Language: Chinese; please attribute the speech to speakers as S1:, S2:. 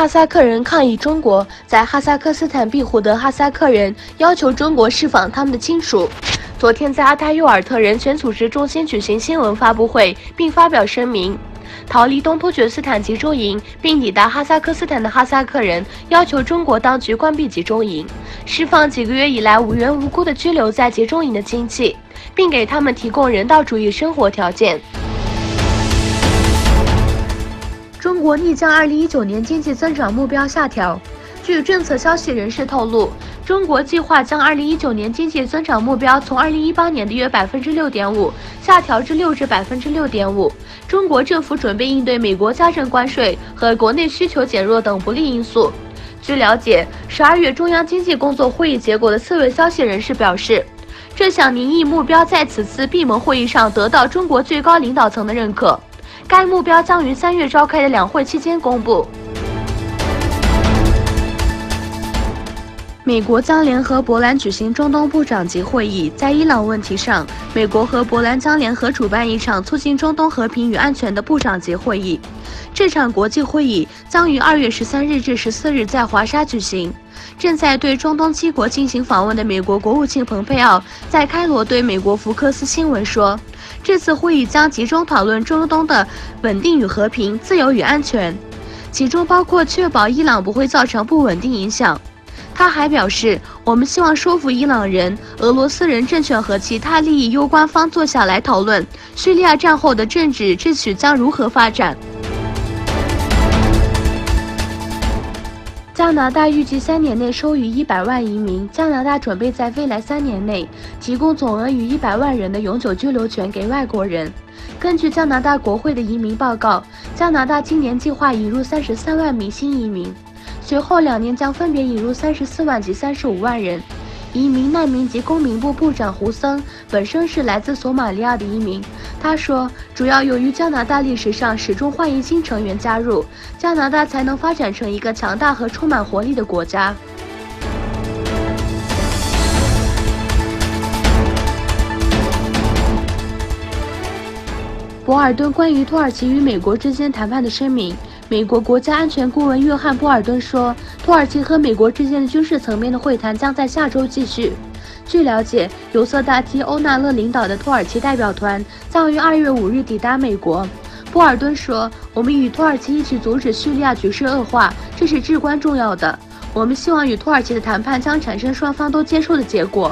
S1: 哈萨克人抗议中国在哈萨克斯坦庇护的哈萨克人要求中国释放他们的亲属。昨天在阿塔尤尔特人权组织中心举行新闻发布会，并发表声明。逃离东突厥斯坦集中营并抵达哈萨克斯坦的哈萨克人要求中国当局关闭集中营，释放几个月以来无缘无故的拘留在集中营的亲戚，并给他们提供人道主义生活条件。中国拟将2019年经济增长目标下调。据政策消息人士透露，中国计划将2019年经济增长目标从2018年的约6.5%下调至6%至6.5%。中国政府准备应对美国加征关税和国内需求减弱等不利因素。据了解，12月中央经济工作会议结果的4位消息人士表示，这项民意目标在此次闭门会议上得到中国最高领导层的认可。该目标将于3月召开的两会期间公布。美国将联合波兰举行中东部长级会议，在伊朗问题上，美国和波兰将联合主办一场促进中东和平与安全的部长级会议。这场国际会议将于2月13日至14日在华沙举行。正在对中东7国进行访问的美国国务卿蓬佩奥在开罗对美国福克斯新闻说，这次会议将集中讨论中东的稳定与和平、自由与安全，其中包括确保伊朗不会造成不稳定影响。他还表示，我们希望说服伊朗人、俄罗斯人政权和其他利益攸关方坐下来讨论叙利亚战后的政治秩序将如何发展。加拿大预计3年内收予100万移民。加拿大准备在未来3年内提供总额逾100万人的永久居留权给外国人。根据加拿大国会的移民报告，加拿大今年计划引入33万名新移民，随后2年将分别引入34万及35万人。移民、难民及公民部部长胡森本身是来自索马利亚的移民。他说，主要由于加拿大历史上始终欢迎新成员加入，加拿大才能发展成一个强大和充满活力的国家。博尔顿关于土耳其与美国之间谈判的声明。美国国家安全顾问约翰·波尔顿说，土耳其和美国之间的军事层面的会谈将在下周继续。据了解，有色大帝欧纳勒领导的土耳其代表团将于2月5日抵达美国。波尔顿说，我们与土耳其一起阻止叙利亚局势恶化，这是至关重要的。我们希望与土耳其的谈判将产生双方都接受的结果。